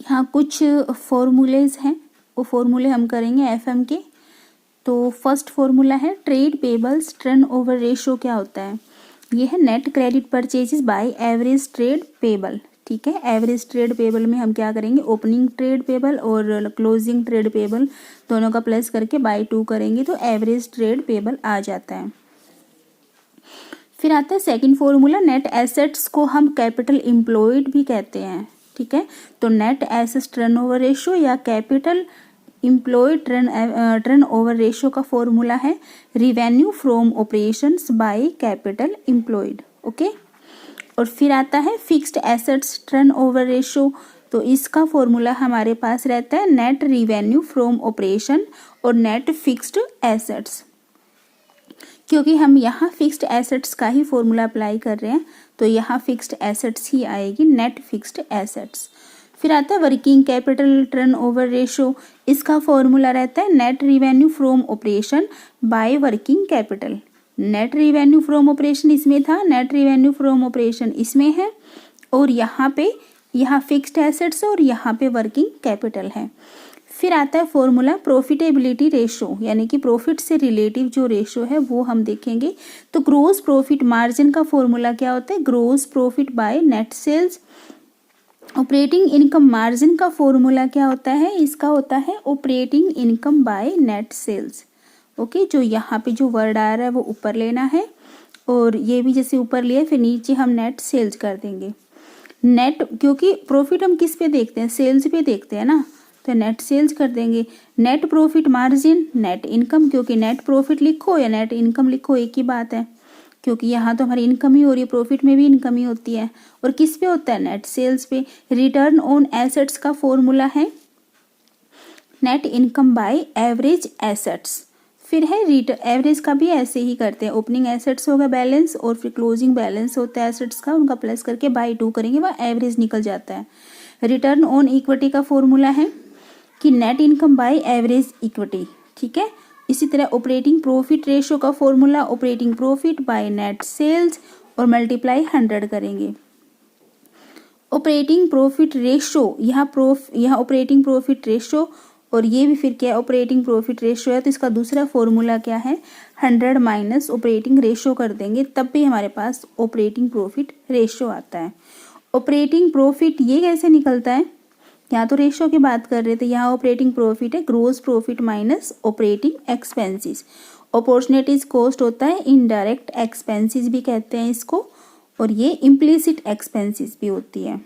यहाँ कुछ फॉर्मूलेज हैं, वो फॉर्मूले हम करेंगे एफएम के। तो फर्स्ट फॉर्मूला है ट्रेड पेबल्स टर्नओवर रेशियो क्या होता है, ये है net credit purchases by average trade payable. ठीक है, एवरेज ट्रेड पेबल में हम क्या करेंगे, ओपनिंग ट्रेड पेबल और क्लोजिंग ट्रेड पेबल दोनों का प्लस करके बाय 2 करेंगे तो एवरेज ट्रेड पेबल आ जाता है। फिर आता है सेकंड फॉर्मूला, नेट एसेट्स को हम कैपिटल एम्प्लॉयड भी कहते हैं। ठीक है, तो नेट एसेट्स टर्नओवर रेशियो या कैपिटल एम्प्लॉयड टर्नओवर रेशियो का फॉर्मूला है revenue from operations by capital employed. Okay, और फिर आता है फिक्स्ड एसेट्स टर्नओवर रेशियो, तो इसका फॉर्मूला हमारे पास रहता है नेट रिवेन्यू फ्रॉम ऑपरेशन और नेट फिक्स्ड एसेट्स। क्योंकि हम यहाँ फिक्स्ड एसेट्स का ही फॉर्मूला अप्लाई कर रहे हैं तो यहाँ फिक्स्ड एसेट्स ही आएगी, नेट फिक्स्ड एसेट्स। फिर आता है वर्किंग कैपिटल टर्नओवर रेशियो, इसका फॉर्मूला रहता है net revenue from operation by working capital. Net revenue from operation इसमें था, नेट रिवेन्यू फ्रॉम ऑपरेशन इसमें है, और यहाँ फिक्स्ड एसेट्स और यहाँ पे वर्किंग कैपिटल है। फिर आता है फॉर्मूला प्रॉफिटेबिलिटी रेशियो, यानी कि प्रॉफिट से रिलेटिव जो रेशियो है वो हम देखेंगे। तो ग्रोस प्रॉफिट मार्जिन का फॉर्मूला क्या होता है, gross profit by net sales. Operating income margin का फॉर्मूला क्या होता है, इसका होता है operating income by net sales. Okay, जो यहाँ पे जो वर्ड आ रहा है वो ऊपर लेना है और ये भी जैसे ऊपर लिए फिर नीचे हम नेट सेल्स कर देंगे। नेट, क्योंकि प्रॉफिट हम किस पे देखते हैं, सेल्स पे देखते हैं ना, तो नेट सेल्स कर देंगे। Net profit margin, net income, क्योंकि नेट प्रॉफिट लिखो या नेट इनकम लिखो एक ही बात है, क्योंकि यहाँ तो हमारी इनकम ही हो रही है, प्रॉफिट में भी इनकम ही होती है। और किस पे होता है, नेट सेल्स पे। रिटर्न ऑन एसेट्स का फॉर्मूला है net income by average assets. फिर है एवरेज का भी ऐसे ही करते हैं, ओपनिंग एसेट्स होगा बैलेंस और फिर क्लोजिंग बैलेंस होता है एसेट्स का, उनका प्लस करके बाय 2 करेंगे, वह एवरेज निकल जाता है। रिटर्न ऑन इक्विटी का फॉर्मूला है कि net income by average equity. ठीक है, इसी तरह ऑपरेटिंग प्रॉफिट रेशियो का formula operating profit by net sales और मल्टीप्लाई 100 करेंगे। ऑपरेटिंग प्रॉफिट रेशियो, यहाँ ऑपरेटिंग प्रॉफिट रेशियो और ये भी फिर क्या है, ऑपरेटिंग प्रॉफिट रेशियो है, तो इसका दूसरा फॉर्मूला क्या है, 100 माइनस ऑपरेटिंग रेशियो कर देंगे, तब भी हमारे पास ऑपरेटिंग प्रॉफिट रेशियो आता है। ऑपरेटिंग प्रॉफिट ये कैसे निकलता है, यहाँ तो रेशियो की बात कर रहे थे, यहाँ ऑपरेटिंग प्रॉफिट है gross profit minus operating expenses. Opportunities cost होता है, इनडायरेक्ट एक्सपेंसेस भी कहते हैं इसको, और ये इम्प्लिसिट एक्सपेंसेस भी होती है।